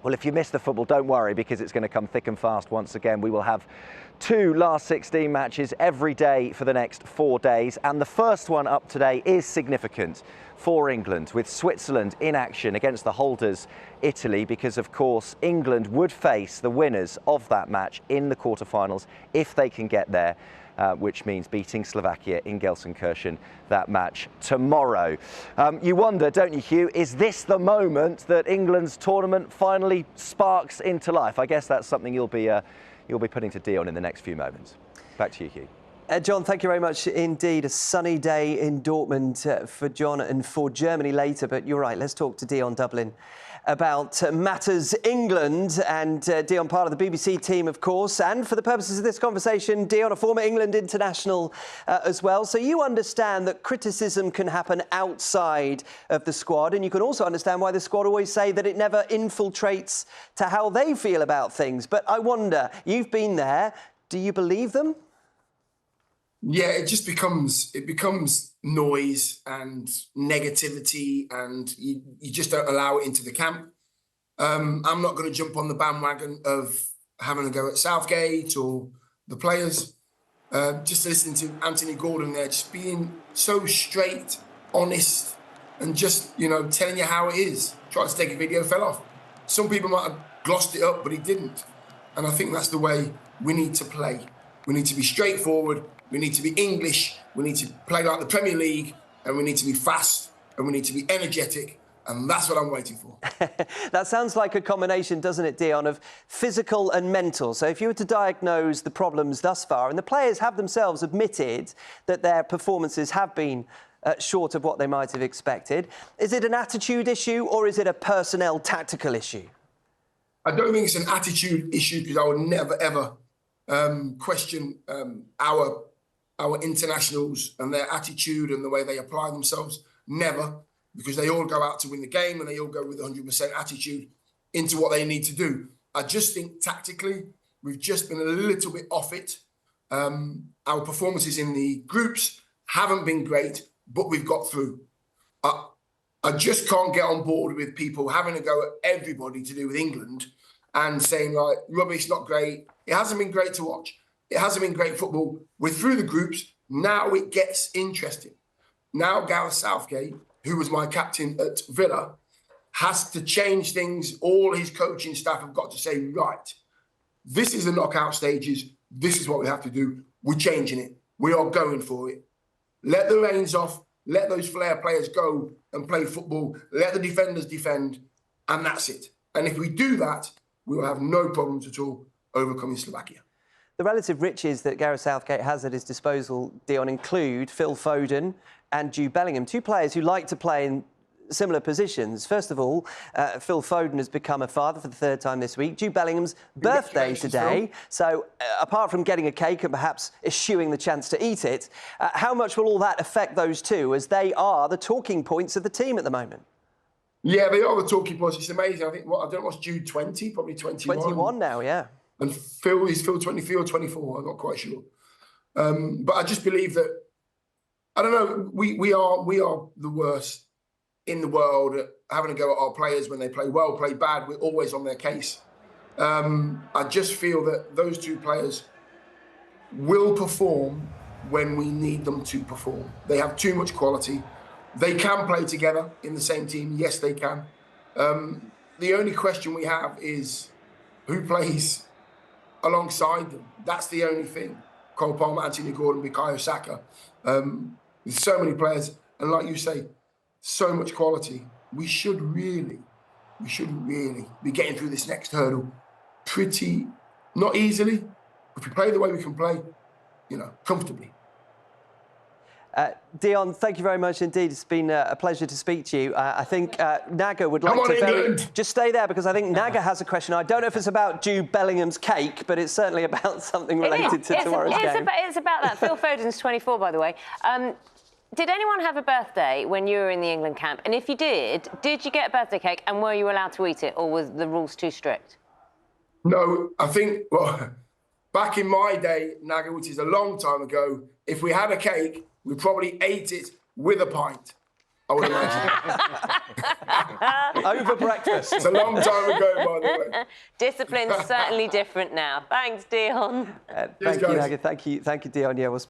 Well, if you missed the football, don't worry, because it's going to come thick and fast once again. We will have 2 last 16 matches every day for the next 4 days. And the first one up today is significant for England, with Switzerland in action against the holders Italy, because, of course, England would face the winners of that match in the quarterfinals if they can get there. Which means beating Slovakia in Gelsenkirchen that match tomorrow. You wonder, don't you, Hugh, is this the moment that England's tournament finally sparks into life? I guess that's something you'll be putting to Dion in the next few moments. Back to you, Hugh. John, thank you very much indeed. A sunny day in Dortmund for John and for Germany later. But you're right, let's talk to Dion Dublin about matters England. And Dion, part of the BBC team, of course. And for the purposes of this conversation, Dion, a former England international as well. So you understand that criticism can happen outside of the squad. And you can also understand why the squad always say that it never infiltrates to how they feel about things. But I wonder, you've been there. Do you believe them? Yeah, it becomes noise and negativity, and you just don't allow it into the camp. I'm not going to jump on the bandwagon of having a go at Southgate or the players. Just listening to Anthony Gordon there, just being so straight, honest, and just, telling you how it is. Tried to take a video, fell off. Some people might have glossed it up, but he didn't. And I think that's the way we need to play. We need to be straightforward. We need to be English, we need to play like the Premier League, and we need to be fast, and we need to be energetic, and that's what I'm waiting for. That sounds like a combination, doesn't it, Dion, of physical and mental. So if you were to diagnose the problems thus far, and the players have themselves admitted that their performances have been short of what they might have expected, is it an attitude issue or is it a personnel tactical issue? I don't think it's an attitude issue, because I would never, ever question our internationals and their attitude and the way they apply themselves. Never, because they all go out to win the game and they all go with 100% attitude into what they need to do. I just think tactically, we've just been a little bit off it. Our performances in the groups haven't been great, but we've got through. I just can't get on board with people having a go at everybody to do with England and saying, like, rubbish, not great. It hasn't been great to watch. It hasn't been great football. We're through the groups. Now it gets interesting. Now Gareth Southgate, who was my captain at Villa, has to change things. All his coaching staff have got to say, right, this is the knockout stages. This is what we have to do. We're changing it. We are going for it. Let the reins off. Let those flair players go and play football. Let the defenders defend. And that's it. And if we do that, we will have no problems at all overcoming Slovakia. The relative riches that Gareth Southgate has at his disposal, Dion, include Phil Foden and Jude Bellingham, 2 players who like to play in similar positions. First of all, Phil Foden has become a father for the 3rd time this week. Jude Bellingham's birthday today. So apart from getting a cake and perhaps eschewing the chance to eat it, how much will all that affect those two, as they are the talking points of the team at the moment? Yeah, they are the talking points. It's amazing. I think, I don't know what's Jude, 20, probably 21. 21 now, yeah. And Phil 23 or 24, I'm not quite sure. But I just believe that, I don't know, we are the worst in the world at having a go at our players when they play well, play bad. We're always on their case. I just feel that those 2 players will perform when we need them to perform. They have too much quality. They can play together in the same team. Yes, they can. The only question we have is who plays alongside them. That's the only thing. Cole Palmer, Anthony Gordon, Bukayo Saka. With so many players, and like you say, so much quality. We should really be getting through this next hurdle pretty, not easily. If we play the way we can play, comfortably. Dion, thank you very much indeed. It's been a pleasure to speak to you. I think Naga would like to just stay there, because I think Naga has a question. I don't know if it's about Jude Bellingham's cake, but it's certainly about something related to tomorrow's game. It's about that. Phil Foden's 24, by the way. Did anyone have a birthday when you were in the England camp? And if you did you get a birthday cake, and were you allowed to eat it, or were the rules too strict? No, I think, back in my day, Naga, which is a long time ago, if we had a cake, we probably ate it with a pint. I would imagine. Over breakfast. It's a long time ago, by the way. Discipline's certainly different now. Thanks, Dion. Thank you, guys. Naga. Thank you, Dion. Yeah, we'll